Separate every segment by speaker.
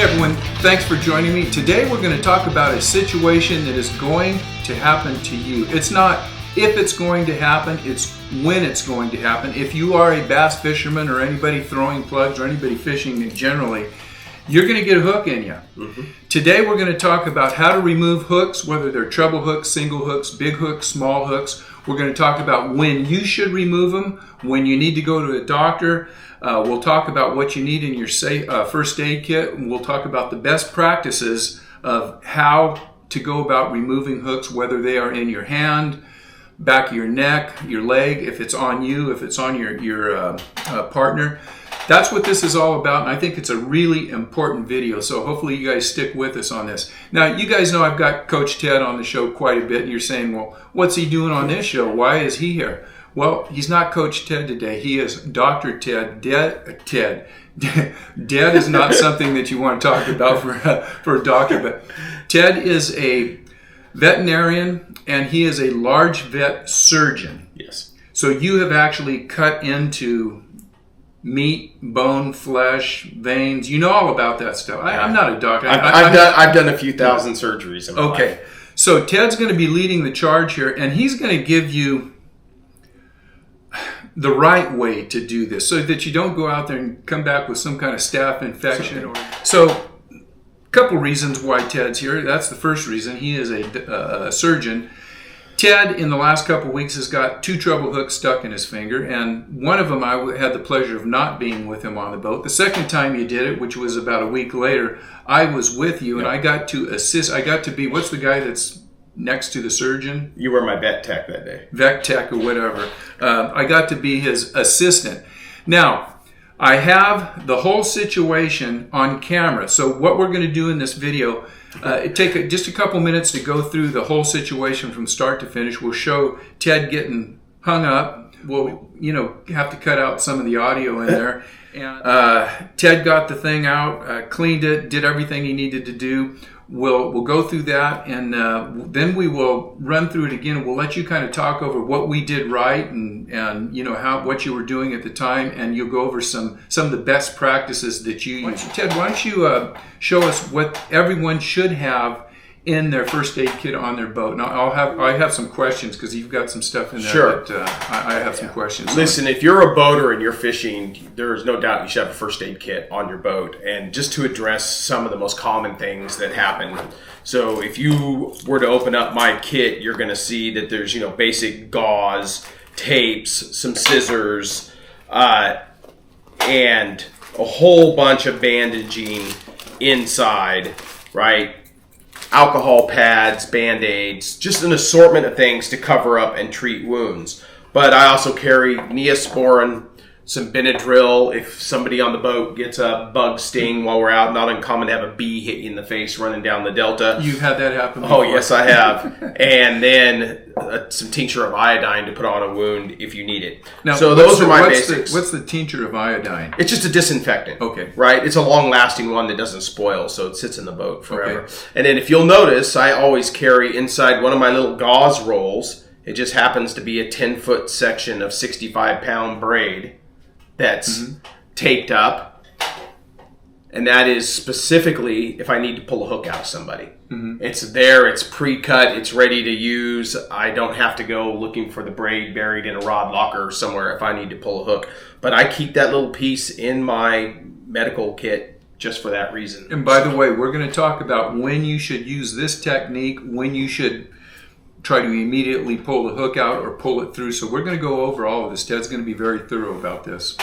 Speaker 1: everyone, thanks for joining me. Today we're going to talk about a situation that is going to happen to you. It's not if it's going to happen, it's when it's going to happen. If you are a bass fisherman or anybody throwing plugs or anybody fishing generally, you're going to get a hook in you. Today we're going to talk about how to remove hooks, whether they're treble hooks, single hooks, big hooks, small hooks. We're going to talk about when you should remove them, when you need to go to a doctor. We'll talk about what you need in your first aid kit, and we'll talk about the best practices of how to go about removing hooks, whether they are in your hand, back of your neck, your leg, if it's on you, if it's on your partner. That's what this is all about, and I think it's a really important video, so hopefully you guys stick with us on this. Now, you guys know I've got Coach Ted on the show quite a bit, and you're saying, well, what's he doing on this show? Why is he here? Well, he's not Coach Ted today. He is Dr. Ted. Dead is not something that you want to talk about for a doctor, but Ted is a veterinarian, and he is a large vet surgeon.
Speaker 2: Yes.
Speaker 1: So you have actually cut into meat, bone, flesh, veins. You know all about that stuff. I'm not a doctor.
Speaker 2: I've done a few thousand surgeries in my life.
Speaker 1: So Ted's going to be leading the charge here, and he's going to give you the right way to do this so that you don't go out there and come back with some kind of staph infection. So a couple reasons why Ted's here. That's the first reason. He is a surgeon. Ted, in the last couple of weeks, has got 2 treble hooks stuck in his finger, and one of them I had the pleasure of not being with him on the boat. The second time you did it, which was about a week later, I was with you, and I got to assist. I got to be, what's the guy that's next to the surgeon?
Speaker 2: You were my vet tech that day.
Speaker 1: Vet tech or whatever. I got to be his assistant. Now, I have the whole situation on camera, so what we're going to do in this video, it take just a couple minutes to go through the whole situation from start to finish. We'll show Ted getting hung up. We'll, have to cut out some of the audio in there. And Ted got the thing out, cleaned it, did everything he needed to do. We'll go through that, and then we will run through it again. We'll let you kind of talk over what we did right, and what you were doing at the time, and you'll go over some of the best practices that you use. Ted, why don't you show us what everyone should have in their first aid kit on their boat? Now, I have some questions because you've got some stuff in there.
Speaker 2: Sure.
Speaker 1: That I have some questions.
Speaker 2: Listen, if you're a boater and you're fishing, there's no doubt you should have a first aid kit on your boat. And just to address some of the most common things that happen. So if you were to open up my kit, you're going to see that there's, basic gauze, tapes, some scissors, and a whole bunch of bandaging inside, right? Alcohol pads, Band-Aids, just an assortment of things to cover up and treat wounds. But I also carry Neosporin, some Benadryl if somebody on the boat gets a bug sting while we're out. Not uncommon to have a bee hit you in the face running down the delta.
Speaker 1: You've had that happen before.
Speaker 2: Oh, yes, I have. And then some tincture of iodine to put on a wound if you need it.
Speaker 1: Now,
Speaker 2: so those are my basics.
Speaker 1: What's the tincture of iodine?
Speaker 2: It's just a disinfectant.
Speaker 1: Okay.
Speaker 2: Right? It's a long-lasting one that doesn't spoil, so it sits in the boat forever.
Speaker 1: Okay.
Speaker 2: And then if you'll notice, I always carry inside one of my little gauze rolls. It just happens to be a 10-foot section of 65-pound braid that's taped up, and that is specifically if I need to pull a hook out of somebody. It's there, it's pre-cut, it's ready to use. I don't have to go looking for the braid buried in a rod locker somewhere if I need to pull a hook. But I keep that little piece in my medical kit just for that reason.
Speaker 1: And by the way, we're going to talk about when you should use this technique, when you should try to immediately pull the hook out or pull it through. So we're going to go over all of this. Ted's going to be very thorough about this.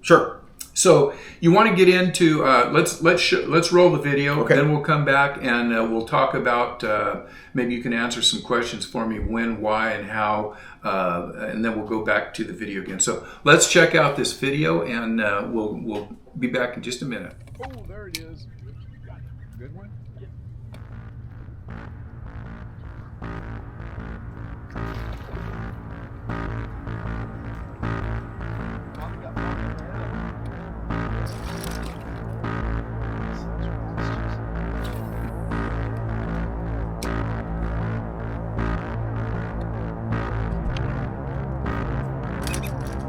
Speaker 2: Sure.
Speaker 1: So you want to get into let's roll the video.
Speaker 2: Okay.
Speaker 1: Then we'll come back and we'll talk about maybe you can answer some questions for me: when, why, and how, and then we'll go back to the video again. So let's check out this video, and we'll be back in just a minute.
Speaker 3: Oh, there it is. Good one.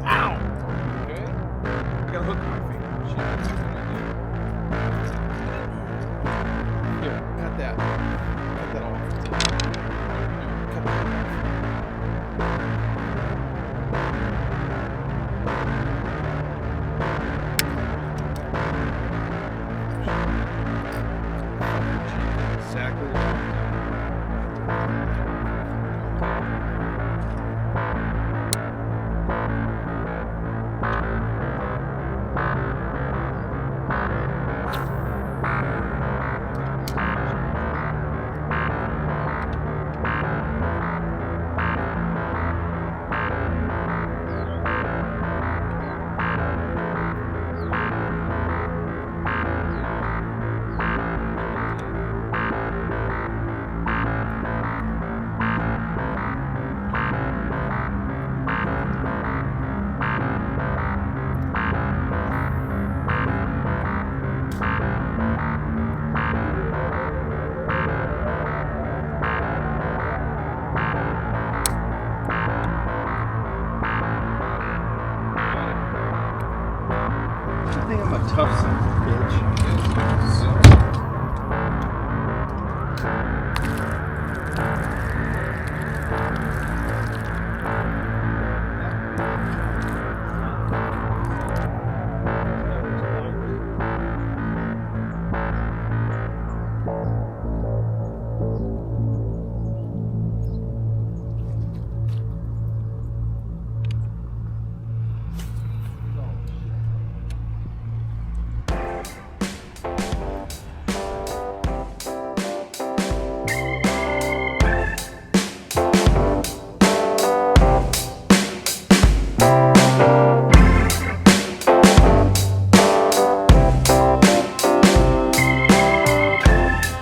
Speaker 3: Ow! Okay. I got a hook in my finger.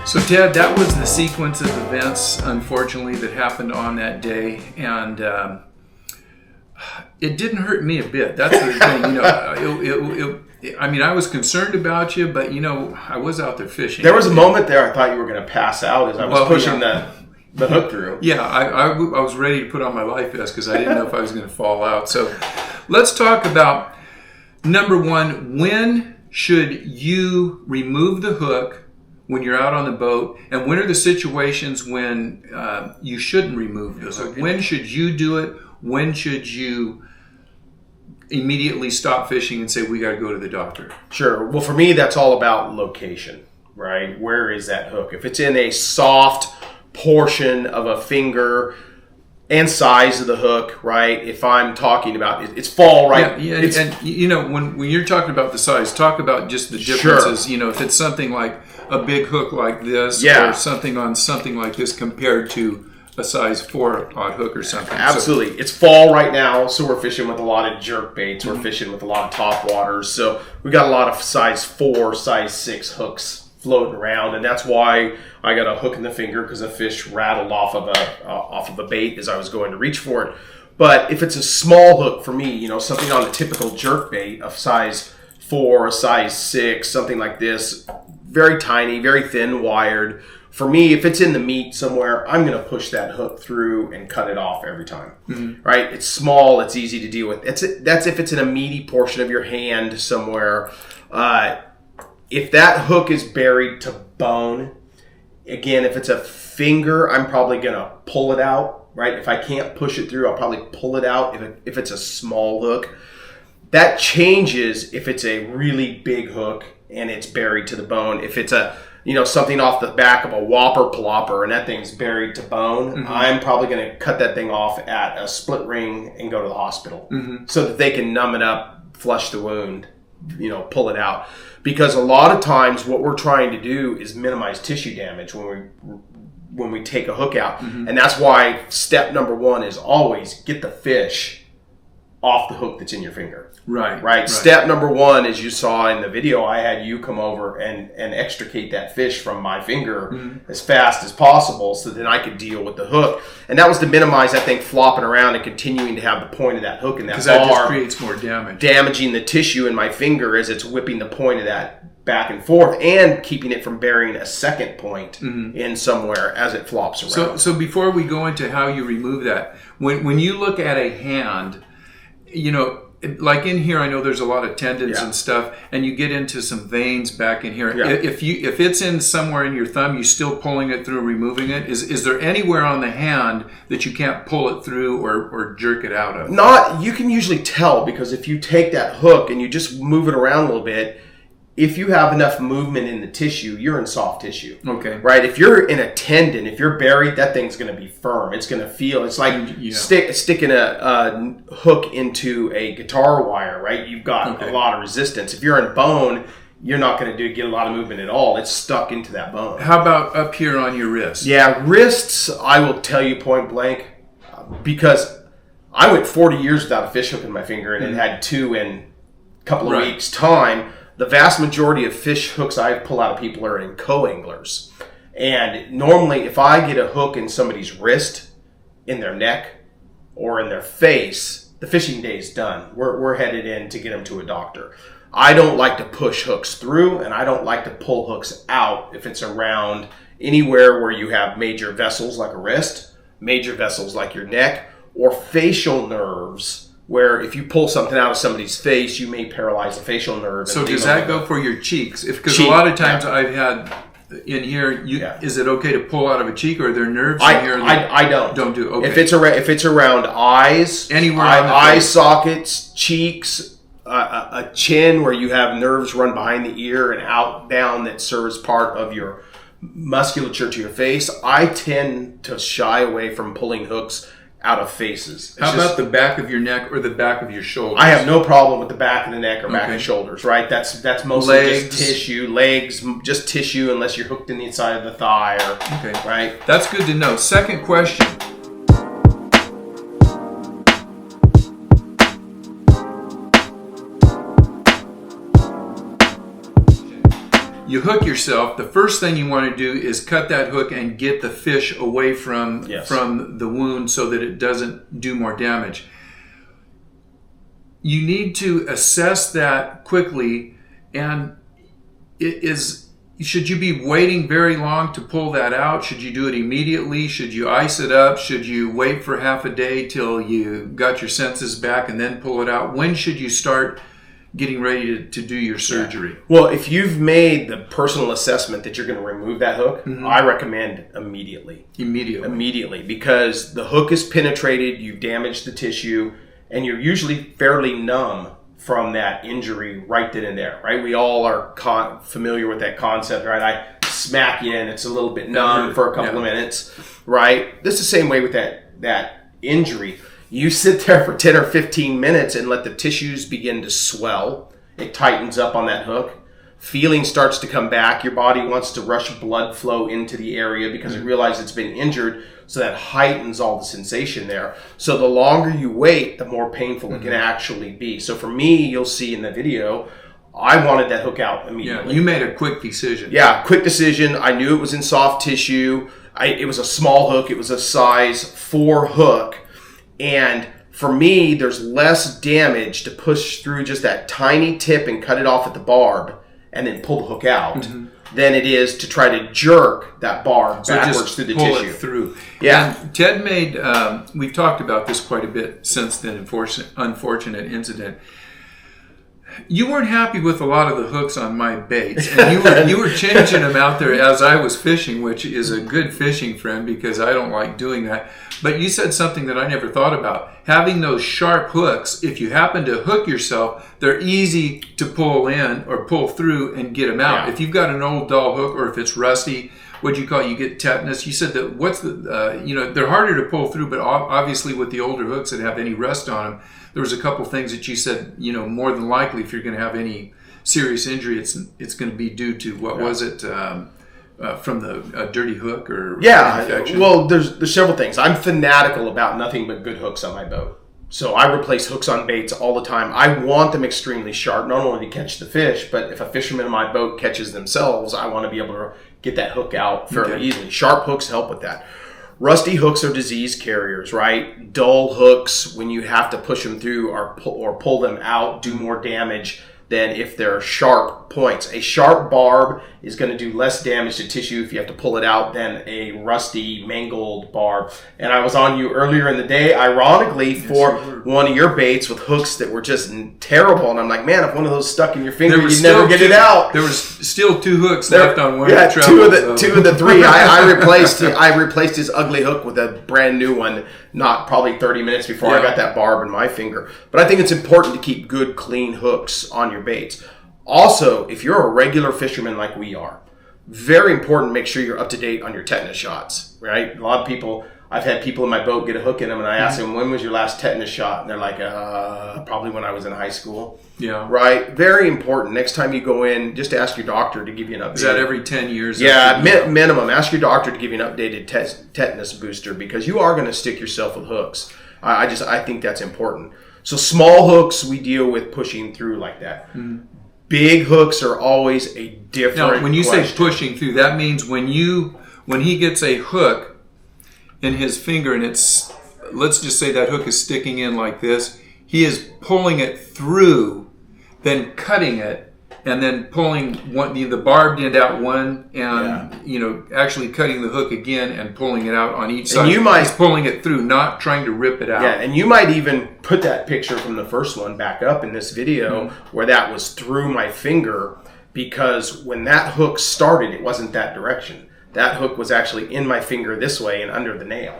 Speaker 1: So Ted, that was the sequence of events, unfortunately, that happened on that day, and it didn't hurt me a bit. That's the thing, I mean, I was concerned about you, but I was out there fishing.
Speaker 2: There was a moment there I thought you were going to pass out as I was pushing the hook through.
Speaker 1: Yeah, I was ready to put on my life vest because I didn't know if I was going to fall out. So let's talk about, number one, when should you remove the hook when you're out on the boat, and when are the situations when you shouldn't remove the hook? When should you do it? When should you immediately stop fishing and say, we got to go to the doctor?
Speaker 2: Sure. Well, for me, that's all about location, right? Where is that hook? If it's in a soft portion of a finger and size of the hook, right? If I'm talking about it's fall, right?
Speaker 1: Yeah, and when you're talking about the size, talk about just the differences. Sure. If it's something like a big hook like this, or something on something like this compared to a size 4-aught hook or something.
Speaker 2: Absolutely. It's fall right now, so we're fishing with a lot of jerk baits. We're fishing with a lot of top waters. So we got a lot of size 4, size 6 hooks floating around, and that's why I got a hook in the finger, because a fish rattled off of a bait as I was going to reach for it. But if it's a small hook for me, something on the typical jerk bait of size 4, a size 6, something like this, very tiny, very thin wired. For me, if it's in the meat somewhere, I'm going to push that hook through and cut it off every time. Mm-hmm. Right? It's small, it's easy to deal with. That's if it's in a meaty portion of your hand somewhere. If that hook is buried to bone, again, if it's a finger, I'm probably going to pull it out, right? If I can't push it through, I'll probably pull it out if it's a small hook. That changes if it's a really big hook and it's buried to the bone. If it's something off the back of a whopper plopper and that thing's buried to bone, I'm probably going to cut that thing off at a split ring and go to the hospital so that they can numb it up, flush the wound, pull it out. Because a lot of times what we're trying to do is minimize tissue damage when we take a hook out. And that's why step number 1 is always get the fish off the hook that's in your finger. Right. Step number 1, as you saw in the video, I had you come over and extricate that fish from my finger as fast as possible so then I could deal with the hook. And that was to minimize that thing flopping around and continuing to have the point of that hook in that bar.
Speaker 1: Because that just creates more damage.
Speaker 2: Damaging the tissue in my finger as it's whipping the point of that back and forth and keeping it from burying a second point in somewhere as it flops around.
Speaker 1: So before we go into how you remove that, when you look at a hand, like in here, I know there's a lot of tendons and stuff, and you get into some veins back in here. Yeah. If it's in somewhere in your thumb, you still pulling it through, removing it. Is there anywhere on the hand that you can't pull it through or jerk it out of?
Speaker 2: You can usually tell, because if you take that hook and you just move it around a little bit, if you have enough movement in the tissue, you're in soft tissue.
Speaker 1: Okay.
Speaker 2: Right? If you're in a tendon, if you're buried, that thing's going to be firm. It's going to feel, it's like sticking a hook into a guitar wire, right? You've got a lot of resistance. If you're in bone, you're not going to get a lot of movement at all. It's stuck into that bone.
Speaker 1: How about up here on your wrist?
Speaker 2: Yeah, wrists, I will tell you point blank, because I went 40 years without a fish hook in my finger and had 2 in a couple of weeks' time. The vast majority of fish hooks I pull out of people are in co-anglers. And normally, if I get a hook in somebody's wrist, in their neck, or in their face, the fishing day is done. We're headed in to get them to a doctor. I don't like to push hooks through, and I don't like to pull hooks out if it's around anywhere where you have major vessels like a wrist, major vessels like your neck, or facial nerves where if you pull something out of somebody's face, you may paralyze the facial nerve.
Speaker 1: So does that go for your cheeks? Because a
Speaker 2: Cheek,
Speaker 1: lot of times I've had in here, is it okay to pull out of a cheek, or are there nerves in here?
Speaker 2: I don't.
Speaker 1: Don't do. Okay.
Speaker 2: If it's around eyes,
Speaker 1: anywhere
Speaker 2: eye sockets, cheeks, a chin where you have nerves run behind the ear and out down that serves part of your musculature to your face, I tend to shy away from pulling hooks out of faces.
Speaker 1: How about the back of your neck or the back of your shoulders?
Speaker 2: I have no problem with the back of the neck or back of the shoulders, right? That's mostly
Speaker 1: legs.
Speaker 2: just tissue. Legs, just tissue unless you're hooked in the inside of the thigh, right?
Speaker 1: That's good to know. Second question. You hook yourself. The first thing you want to do is cut that hook and get the fish away from the wound so that it doesn't do more damage. You need to assess that quickly, and should you be waiting very long to pull that out? Should you do it immediately? Should you ice it up? Should you wait for half a day till you got your senses back and then pull it out? When should you start getting ready to do your surgery?
Speaker 2: Well, if you've made the personal assessment that you're going to remove that hook, I recommend immediately. Immediately, because the hook is penetrated, you've damaged the tissue, and you're usually fairly numb from that injury right then and there, right? We all are familiar with that concept, right? I smack you and it's a little bit numb for a couple of minutes, right? This is the same way with that injury. You sit there for 10 or 15 minutes and let the tissues begin to swell. It tightens up on that hook. Feeling starts to come back. Your body wants to rush blood flow into the area because it realizes it's been injured, so that heightens all the sensation there. So the longer you wait, the more painful it can actually be. So for me, you'll see in the video, I wanted that hook out immediately.
Speaker 1: Yeah, you made a quick decision.
Speaker 2: Yeah, quick decision. I knew it was in soft tissue. It was a small hook. It was a size 4 hook. And for me, there's less damage to push through just that tiny tip and cut it off at the barb and then pull the hook out than it is to try to jerk that barb backwards through the tissue.
Speaker 1: Pull it through.
Speaker 2: Yeah.
Speaker 1: And Ted made, we've talked about this quite a bit since the unfortunate incident. You weren't happy with a lot of the hooks on my baits, and you were changing them out there as I was fishing, which is a good fishing friend because I don't like doing that. But you said something that I never thought about. Having those sharp hooks, if you happen to hook yourself, they're easy to pull in or pull through and get them out.
Speaker 2: Yeah.
Speaker 1: If you've got an old dull hook, or if it's rusty, what do you call it? You get tetanus. You said that they're harder to pull through, but obviously with the older hooks that have any rust on them, there was a couple things that you said, more than likely if you're going to have any serious injury, it's going to be due to, was it, from the dirty hook or infection?
Speaker 2: Well, there's several things. I'm fanatical about nothing but good hooks on my boat. So I replace hooks on baits all the time. I want them extremely sharp, not only to catch the fish, but if a fisherman in my boat catches themselves, I want to be able to get that hook out fairly easily. Sharp hooks help with that. Rusty hooks are disease carriers, right? Dull hooks, when you have to push them through or pull them out, do more damage than if they're sharp points. A sharp barb is going to do less damage to tissue if you have to pull it out than a rusty, mangled barb. And I was on you earlier in the day, ironically, for one of your baits with hooks that were just terrible. And I'm like, man, if one of those stuck in your finger, you'd never get it out.
Speaker 1: There was still 2 hooks left on one.
Speaker 2: Yeah, two of the 3. I replaced his ugly hook with a brand new one, not probably 30 minutes before I got that barb in my finger. But I think it's important to keep good, clean hooks on your baits. Also, if you're a regular fisherman like we are, very important to make sure you're up to date on your tetanus shots, right? A lot of people, I've had people in my boat get a hook in them and I ask them, when was your last tetanus shot? And they're like, probably when I was in high school.
Speaker 1: Yeah.
Speaker 2: Right? Very important. Next time you go in, just ask your doctor to give you an update.
Speaker 1: Is that every 10 years?
Speaker 2: Yeah, minimum. Ask your doctor to give you an updated tetanus booster because you are going to stick yourself with hooks. I think that's important. So small hooks, we deal with pushing through like that. Big hooks are always a different
Speaker 1: Now, when you
Speaker 2: question.
Speaker 1: say pushing through, that means when he gets a hook in his finger and it's, let's just say that hook is sticking in like this, he is pulling it through, then cutting it, and then pulling the barbed end out one, and actually cutting the hook again and pulling it out on each side.
Speaker 2: And you might
Speaker 1: just pulling it through, not trying to rip it out.
Speaker 2: Yeah, and you might even put that picture from the first one back up in this video where that was through my finger, because when that hook started, it wasn't that direction. That hook was actually in my finger this way and under the nail.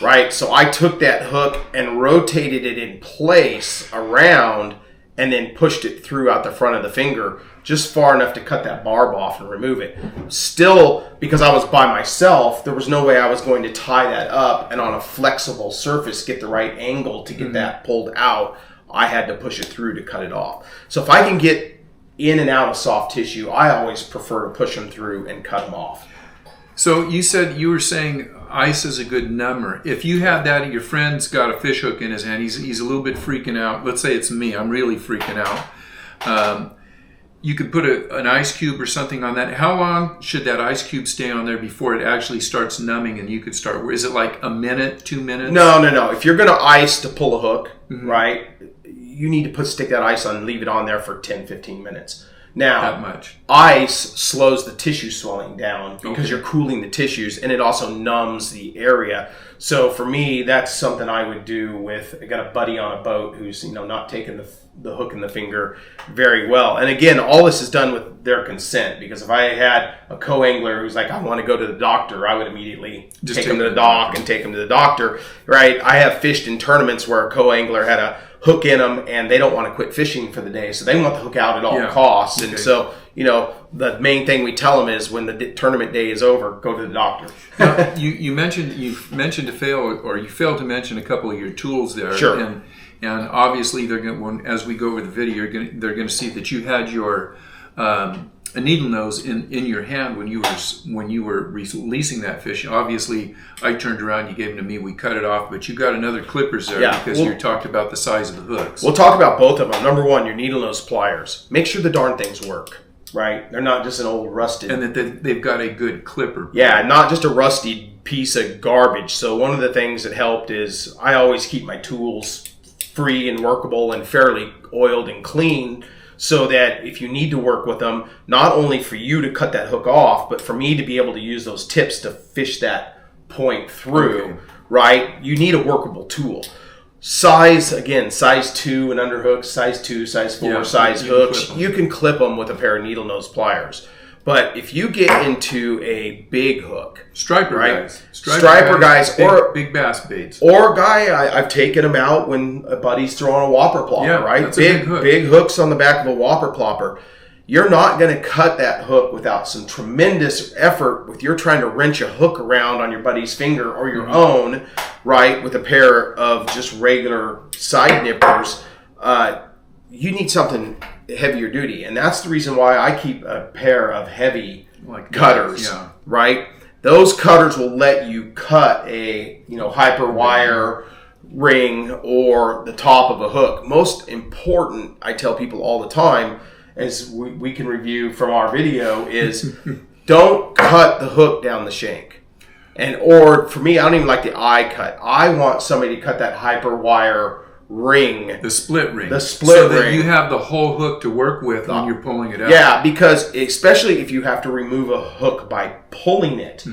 Speaker 2: Right? So I took that hook and rotated it in place around and then pushed it through out the front of the finger just far enough to cut that barb off and remove it. Still, because I was by myself, there was no way I was going to tie that up and on a flexible surface get the right angle to get that pulled out. I had to push it through to cut it off. So if I can get in and out of soft tissue, I always prefer to push them through and cut them off.
Speaker 1: So you were saying ice is a good number. If you had that, your friend's got a fish hook in his hand, he's a little bit freaking out. Let's say it's me, I'm really freaking out. You could put an ice cube or something on that. How long should that ice cube stay on there before it actually starts numbing and you could start? Is it like a minute, 2 minutes?
Speaker 2: No. If you're going to ice to pull a hook, right, you need to stick that ice on and leave it on there for 10, 15 minutes. Now,
Speaker 1: that much.
Speaker 2: Ice slows the tissue swelling down because you're cooling the tissues, and it also numbs the area. So for me, that's something I would do with, I got a buddy on a boat who's not taking the hook in the finger very well. And again, all this is done with their consent, because if I had a co-angler who's like, I want to go to the doctor, I would immediately just take him to the dock and take him to the doctor, right? I have fished in tournaments where a co-angler had a hook in them and they don't want to quit fishing for the day, so they want the hook out at all costs. And so the main thing we tell them is when the tournament day is over, go to the doctor.
Speaker 1: Now, you mentioned to fail, or you failed to mention a couple of your tools there.
Speaker 2: Sure.
Speaker 1: And obviously they're going, as we go over the video, they're going to see that you had your a needle nose in your hand when you were releasing that fish. Obviously, I turned around, you gave them to me, we cut it off, but you got another clippers there because you talked about the size of the hooks.
Speaker 2: We'll talk about both of them. Number one, your needle nose pliers. Make sure the darn things work, right? They're not just an old rusted.
Speaker 1: And that they've got a good clipper.
Speaker 2: Yeah, not just a rusty piece of garbage. So one of the things that helped is I always keep my tools free and workable and fairly oiled and clean, so that if you need to work with them, not only for you to cut that hook off, but for me to be able to use those tips to fish that point through, right? You need a workable tool. Size, again, size 2 and underhooks, size 2, size 4, size hooks. You can clip them with a pair of needle nose pliers. But if you get into a big hook,
Speaker 1: striper
Speaker 2: guys, or
Speaker 1: big bass baits,
Speaker 2: or I've taken them out when a buddy's throwing a whopper plopper, right?
Speaker 1: That's big hook.
Speaker 2: Big hooks on the back of a whopper plopper. You're not going to cut that hook without some tremendous effort. With you're trying to wrench a hook around on your buddy's finger or your own, right? With a pair of just regular side nippers, you need something heavier duty, and that's the reason why I keep a pair of heavy cutters, right? Those cutters will let you cut a hyper wire ring or the top of a hook. Most important, I tell people all the time, as we can review from our video, is don't cut the hook down the shank. Or for me, I don't even like the eye cut. I want somebody to cut that hyper wire ring,
Speaker 1: the split ring,
Speaker 2: so
Speaker 1: that you have the whole hook to work with when you're pulling it out.
Speaker 2: Yeah, because especially if you have to remove a hook by pulling it,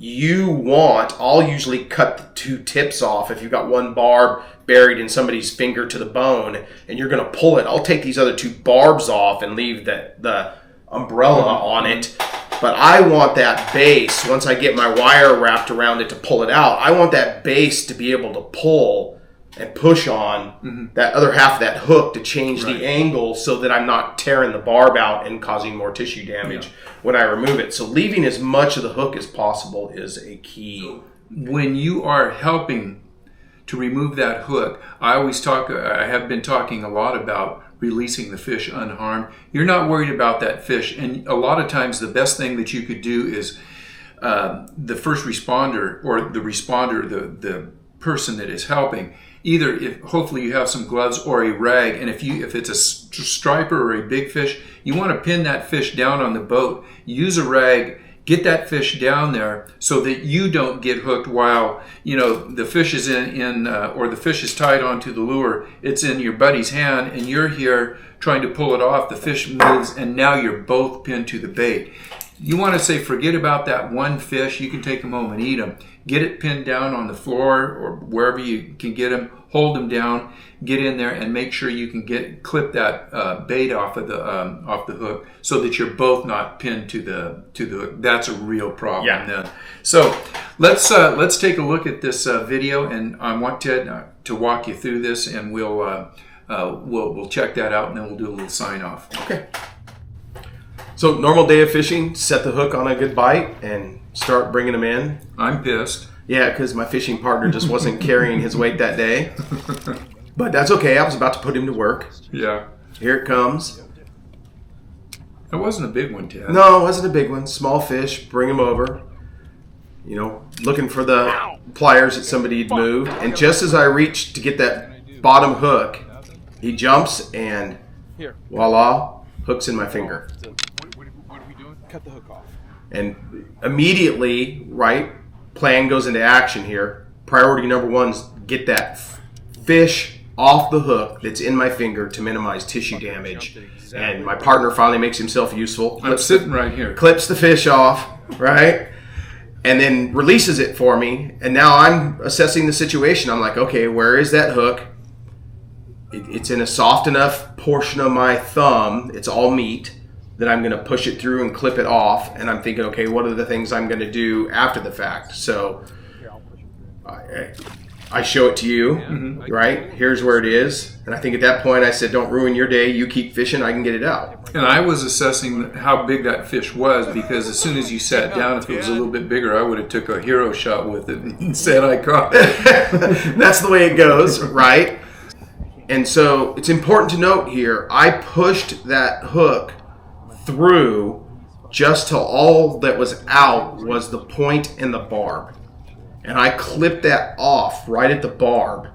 Speaker 2: I'll usually cut the 2 tips off. If you've got one barb buried in somebody's finger to the bone and you're going to pull it, I'll take these other 2 barbs off and leave the umbrella on it. But I want that base, once I get my wire wrapped around it to pull it out, I want that base to be able to pull and push on that other half of that hook to change the angle, so that I'm not tearing the barb out and causing more tissue damage when I remove it. So leaving as much of the hook as possible is a key.
Speaker 1: When you are helping to remove that hook, I have been talking a lot about releasing the fish unharmed. You're not worried about that fish, and a lot of times the best thing that you could do is the first responder or the responder, the person that is helping, hopefully you have some gloves or a rag, and if it's a striper or a big fish, you want to pin that fish down on the boat. Use a rag, Get that fish down there so that you don't get hooked while, you know, the fish is or the fish is tied onto the lure. It's in your buddy's hand and you're here trying to pull it off. The fish moves and now you're both pinned to the bait. You want to say, forget about that one fish. You can take them home and eat them. Get it pinned down on the floor or wherever you can get them. Hold them down. Get in there and make sure you can clip that bait off the hook so that you're both not pinned to the hook. That's a real problem. Then. So let's take a look at this video, and I want Ted to walk you through this, and we'll check that out, and then we'll do a little sign off.
Speaker 2: Okay. So normal day of fishing, set the hook on a good bite and start bringing them in.
Speaker 1: I'm pissed.
Speaker 2: Yeah, because my fishing partner just wasn't carrying his weight that day. But that's okay. I was about to put him to work.
Speaker 1: Yeah.
Speaker 2: Here it comes.
Speaker 1: It wasn't a big one, Ted.
Speaker 2: No, it wasn't a big one. Small fish. Bring him over. You know, looking for the pliers that somebody had moved. And just as I reached to get that bottom hook, he jumps and voila, hook's in my finger.
Speaker 3: What are we doing? Cut the hook off.
Speaker 2: And immediately, right, plan goes into action here. Priority number one is get that fish off the hook that's in my finger to minimize tissue damage. And my partner finally makes himself useful.
Speaker 1: I'm sitting right here.
Speaker 2: Clips the fish off, right? And then releases it for me. And now I'm assessing the situation. I'm like, okay, where is that hook? It's in a soft enough portion of my thumb. It's all meat. That I'm going to push it through and clip it off. And I'm thinking, okay, what are the things I'm going to do after the fact? So I show it to you, right? Here's where it is. And I think at that point I said, don't ruin your day. You keep fishing. I can get it out.
Speaker 1: And I was assessing how big that fish was, because as soon as you sat down, if it was a little bit bigger, I would have took a hero shot with it and said I caught it.
Speaker 2: That's the way it goes, right? And so it's important to note here, I pushed that hook through just till all that was out was the point and the barb. And I clipped that off right at the barb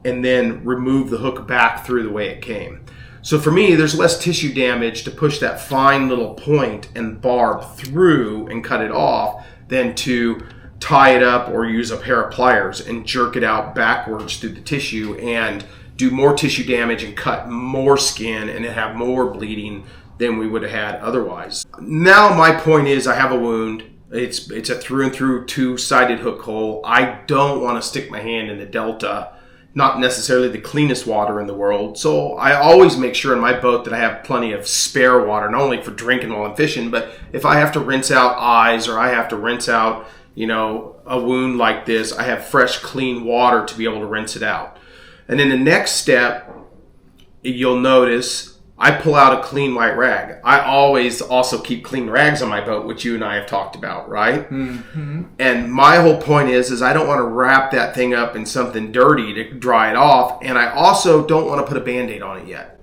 Speaker 2: and then removed the hook back through the way it came. So for me, there's less tissue damage to push that fine little point and barb through and cut it off than to tie it up or use a pair of pliers and jerk it out backwards through the tissue and do more tissue damage and cut more skin and have more bleeding than we would have had otherwise. Now my point is I have a wound. It's a through and through two-sided hook hole. I don't want to stick my hand in the delta, not necessarily the cleanest water in the world. So I always make sure in my boat that I have plenty of spare water, not only for drinking while I'm fishing, but if I have to rinse out eyes or I have to rinse out, you know, a wound like this, I have fresh, clean water to be able to rinse it out. And then the next step, you'll notice I pull out a clean white rag. I always also keep clean rags on my boat, which you and I have talked about, right? Mm-hmm. And my whole point is I don't want to wrap that thing up in something dirty to dry it off. And I also don't want to put a Band-Aid on it yet.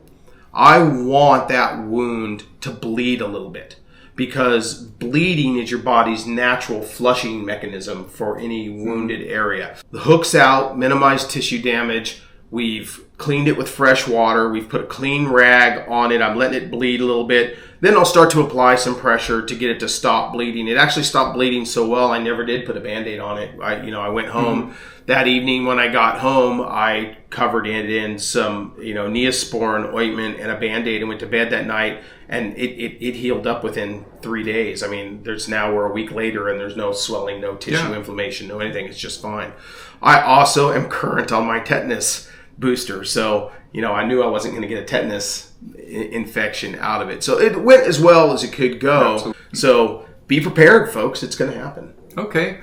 Speaker 2: I want that wound to bleed a little bit, because bleeding is your body's natural flushing mechanism for any wounded area. The hook's out, minimize tissue damage. We've cleaned it with fresh water. We've put a clean rag on it. I'm letting it bleed a little bit. Then I'll start to apply some pressure to get it to stop bleeding. It actually stopped bleeding so well, I never did put a Band-Aid on it. I went home that evening. When I got home, I covered it in some, Neosporin ointment and a Band-Aid and went to bed that night. And it healed up within 3 days. I mean, we're a week later and there's no swelling, no tissue inflammation, no anything. It's just fine. I also am current on my tetanus booster. So, I knew I wasn't going to get a tetanus infection out of it. So it went as well as it could go. Absolutely. So be prepared, folks. It's going to happen.
Speaker 1: Okay.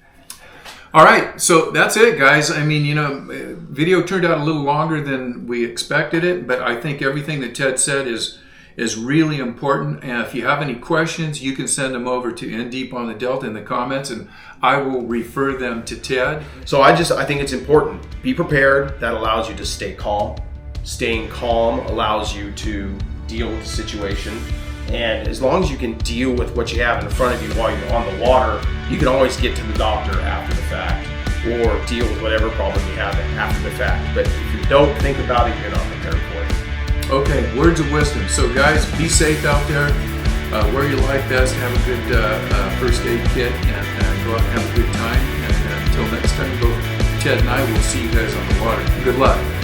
Speaker 1: All right. So that's it, guys. I mean, video turned out a little longer than we expected it, but I think everything that Ted said is really important. And if you have any questions, you can send them over to In Deep on the Delta in the comments, and I will refer them to Ted.
Speaker 2: So I think it's important. Be prepared. That allows you to stay calm. Staying calm allows you to deal with the situation. And as long as you can deal with what you have in front of you while you're on the water, you can always get to the doctor after the fact or deal with whatever problem you have after the fact. But if you don't think about it, you're not prepared for it.
Speaker 1: Okay, words of wisdom. So guys, be safe out there. Wear your life vest, have a good first aid kit, and go out and have a good time. And until next time, Ted and I will see you guys on the water. Good luck.